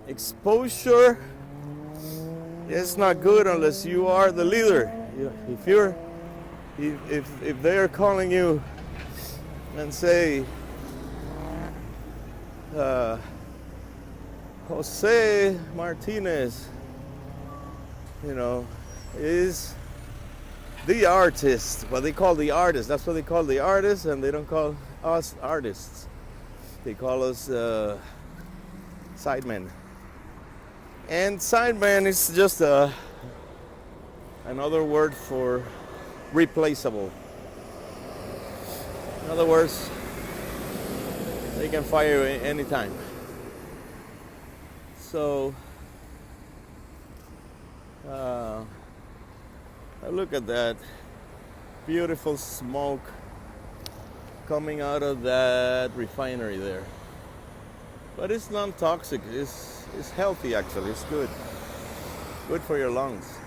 exposure is not good unless you are the leader. If they are calling you and say, Jose Martinez, is the artist, what they call the artist. That's what they call the artist, and they don't call us artists. They call us sidemen. And sideman is just another word for replaceable. In other words, they can fire you anytime. So, look at that beautiful smoke coming out of that refinery there. But it's non-toxic. It's healthy, actually. It's good. Good for your lungs.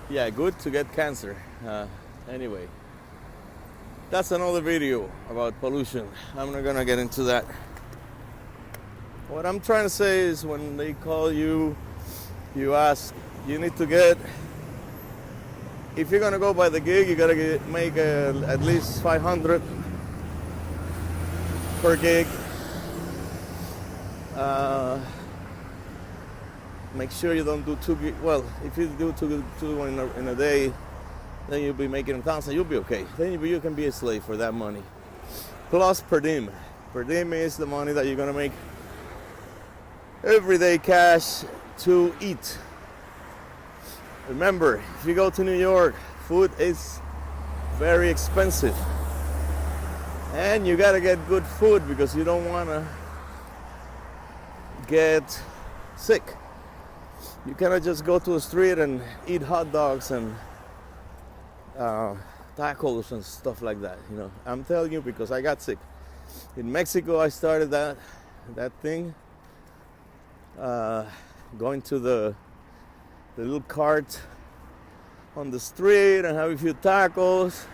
Yeah, good to get cancer. Anyway, that's another video about pollution. I'm not gonna get into that. What I'm trying to say is, when they call you, you ask, you need to get, if you're gonna go by the gig, you gotta make at least 500 per gig. Make sure you don't do two gigs. Well, if you do two in a day, then you'll be making 1,000. You'll be okay. Then you can be a slave for that money. Plus per diem. Per diem is the money that you're gonna make everyday cash to eat. Remember, if you go to New York, food is very expensive. And you gotta get good food because you don't wanna get sick. You cannot just go to the street and eat hot dogs and tacos and stuff like that. I'm telling you, because I got sick. In Mexico, I started that thing. Going to the little cart on the street and have a few tacos,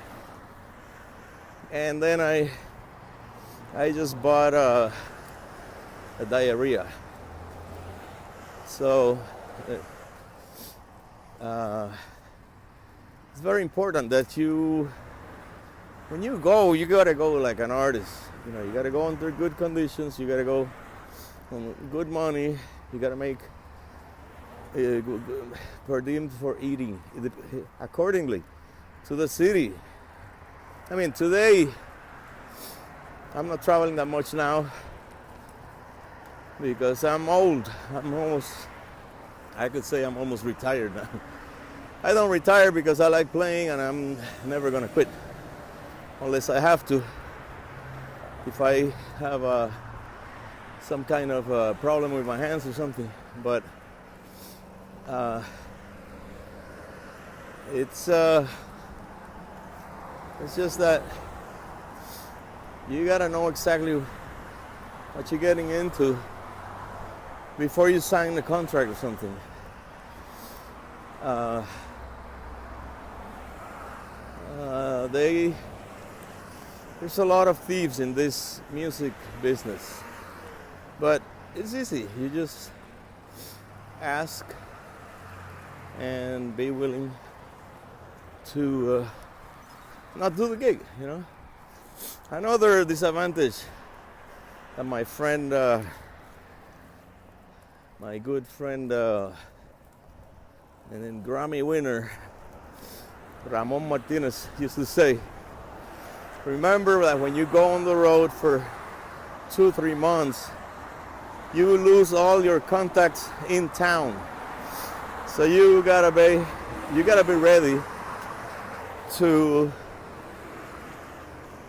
and then I just bought a diarrhea. So it's very important that when you go, you gotta go like an artist. You gotta go under good conditions. You gotta go on good money. You gotta make per diem for eating accordingly to the city. I mean, today I'm not traveling that much now because I'm old. I could say I'm almost retired now. I don't retire because I like playing, and I'm never gonna quit unless I have to. If I have some kind of problem with my hands or something, but it's just that you gotta know exactly what you're getting into before you sign the contract or something. There's a lot of thieves in this music business, but it's easy. You just ask and be willing to not do the gig. Another disadvantage that my friend, my good friend, and then Grammy winner Borrero-Martínez used to say, remember that when you go on the road for 2-3 months, you lose all your contacts in town. So you gotta be ready to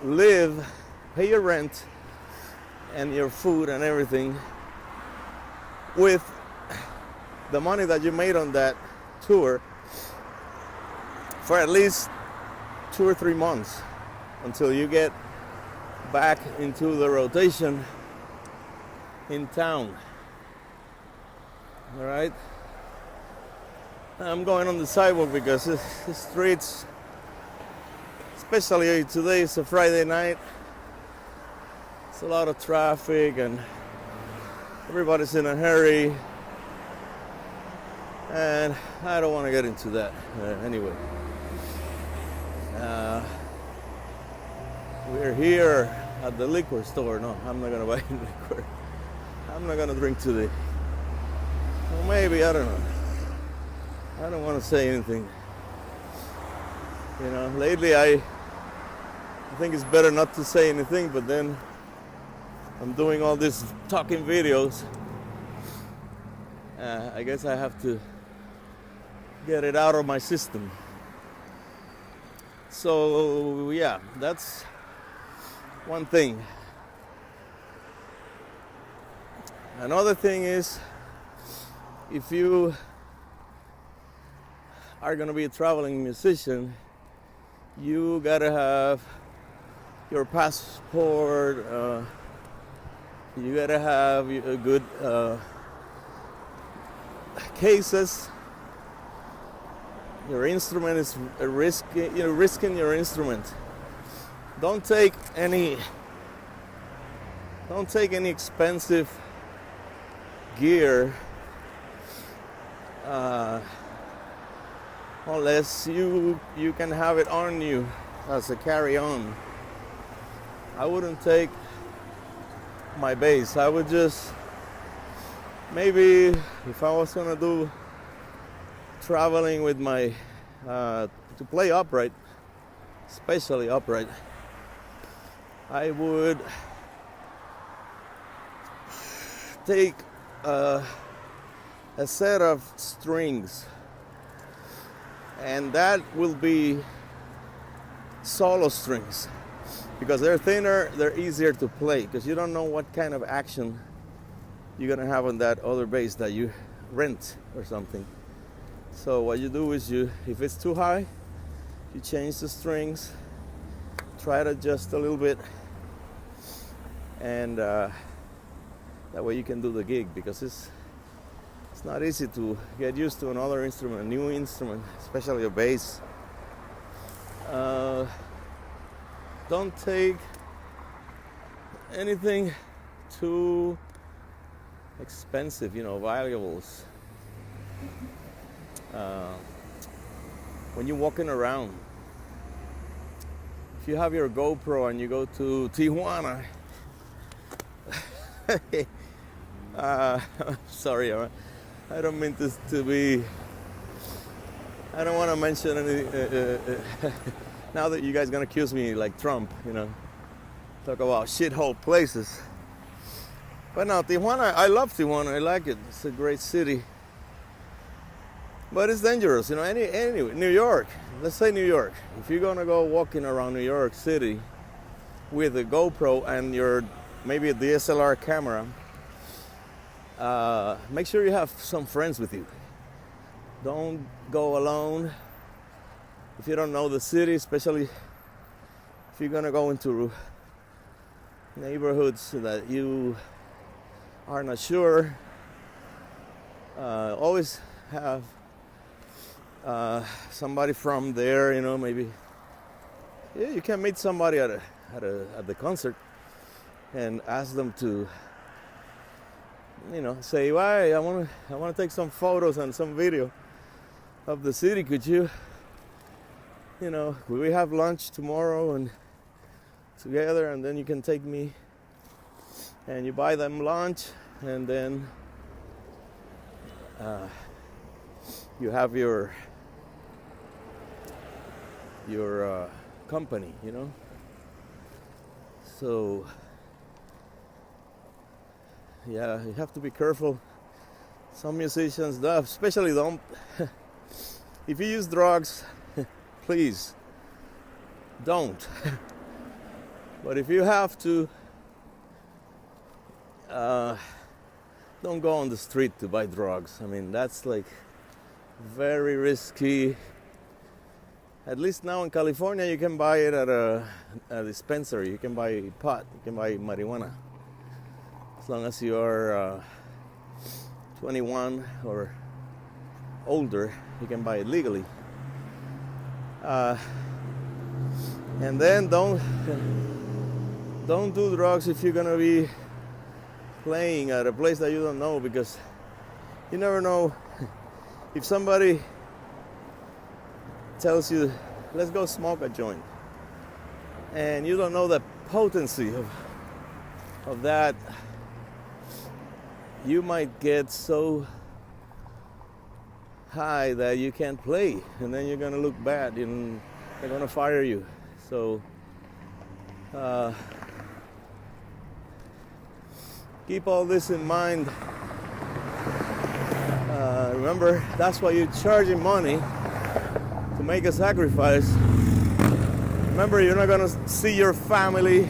live, pay your rent and your food and everything with the money that you made on that tour for at least 2 or 3 months until you get back into the rotation in town. All right? I'm going on the sidewalk because the streets, especially today, it's a Friday night, it's a lot of traffic, and everybody's in a hurry, and I don't want to get into that. Anyway, we're here at the liquor store. No, I'm not gonna buy any liquor. I'm not gonna drink today. Well, maybe, I don't know. I don't want to say anything. You know, lately I think it's better not to say anything, but then I'm doing all these talking videos. I guess I have to get it out of my system. So yeah, that's one thing. Another thing is, if you are going to be a traveling musician, you gotta have your passport, you gotta have a good cases. Your instrument is you're risking your instrument. Don't take any expensive gear unless you can have it on you as a carry-on. I wouldn't take my bass. I would just, maybe if I was gonna do traveling with my to play upright, especially upright, I would take a set of strings, and that will be solo strings, because they're thinner, they're easier to play, because you don't know what kind of action you're gonna have on that other bass that you rent or something. So what you do is, if it's too high, you change the strings, try to adjust a little bit, and that way you can do the gig, because it's not easy to get used to another instrument, a new instrument, especially a bass. Don't take anything too expensive, valuables. When you're walking around, if you have your GoPro and you go to Tijuana, sorry, I don't mean this to be, I don't want to mention any, now that you guys gonna accuse me like Trump, talk about shithole places. But no, Tijuana, I love Tijuana, I like it, it's a great city. But it's dangerous, anyway, New York, let's say New York. If you're gonna go walking around New York City with a GoPro and maybe a DSLR camera, make sure you have some friends with you. Don't go alone. If you don't know the city, especially if you're gonna go into neighborhoods that you are not sure, always have somebody from there, maybe. Yeah, you can meet somebody at the concert and ask them to, say, "Why, I want to take some photos and some video of the city. Could you, we have lunch tomorrow and together, and then you can take me." And you buy them lunch, and then you have your company, So yeah, you have to be careful. Some musicians, especially don't. If you use drugs, please don't. But if you have to, don't go on the street to buy drugs. I mean, that's like very risky. At least now in California, you can buy it at a dispensary. You can buy pot, you can buy marijuana. As long as you are 21 or older, you can buy it legally. And then don't do drugs if you're gonna be playing at a place that you don't know, because you never know if somebody tells you, let's go smoke a joint, and you don't know the potency of that, you might get so high that you can't play, and then you're gonna look bad and they're gonna fire you. So keep all this in mind. Remember, that's why you're charging money, to make a sacrifice. Remember, you're not gonna see your family.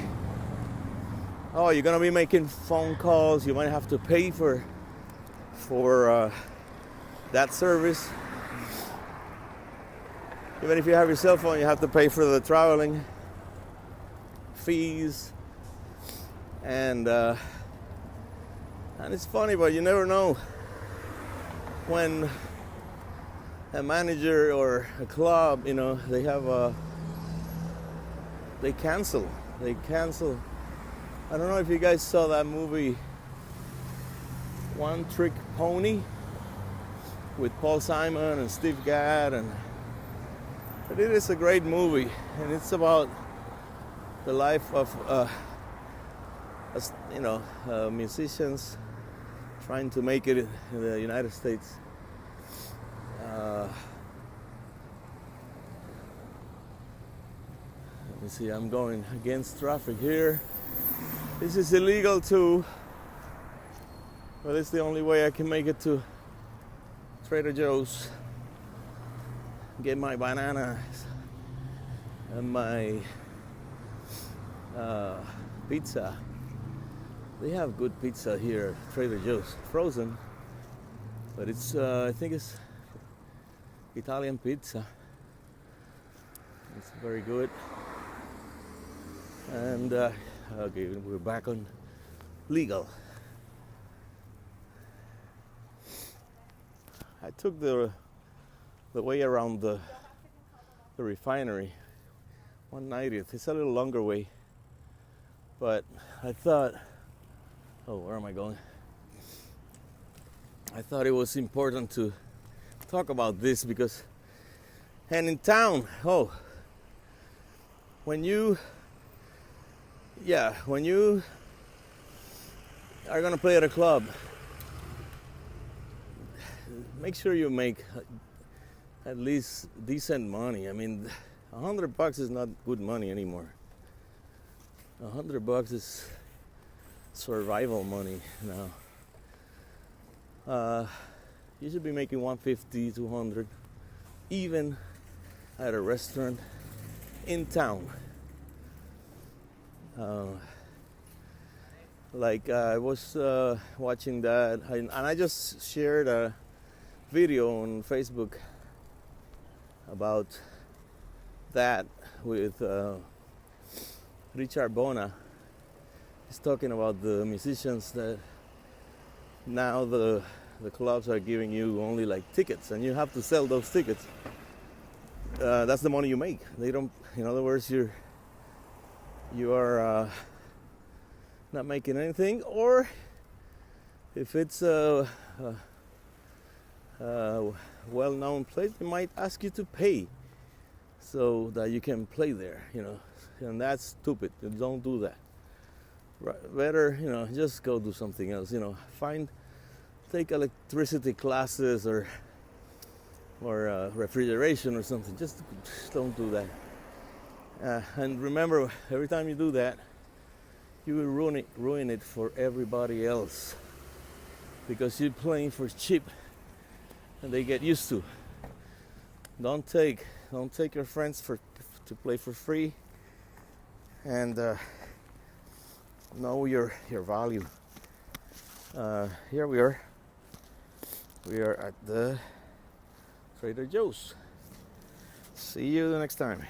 Oh, you're gonna be making phone calls. You might have to pay for that service. Even if you have your cell phone, you have to pay for the traveling fees. And it's funny, but you never know when a manager or a club, they have they cancel. I don't know if you guys saw that movie, One Trick Pony, with Paul Simon and Steve Gadd, but it is a great movie, and it's about the life of musicians trying to make it in the United States. Let me see, I'm going against traffic here. This is illegal too, but it's the only way I can make it to Trader Joe's, get my bananas and my pizza. They have good pizza here at Trader Joe's, frozen, but it's I think it's Italian pizza. It's very good. And okay, we're back on legal. I took the way around the refinery, 190th. It's a little longer way, but I thought, where am I going? I thought it was important to talk about this because, and in town, when you are gonna play at a club, make sure you make at least decent money. I mean, $100 is not good money anymore. $100 is survival money now. You should be making 150, 200, even at a restaurant in town. I was watching that, and I just shared a video on Facebook about that with Richard Bona. He's talking about the musicians that now the clubs are giving you only like tickets, and you have to sell those tickets. That's the money you make. They don't. In other words, you are not making anything, or if it's a well-known place, they might ask you to pay so that you can play there, and that's stupid. Don't do that. Better, just go do something else. Take electricity classes or refrigeration or something. Just don't do that. And remember, every time you do that, you will ruin it for everybody else, because you're playing for cheap, and they get used to. Don't take your friends to play for free, and know your value. Here we are. We are at the Trader Joe's. See you the next time.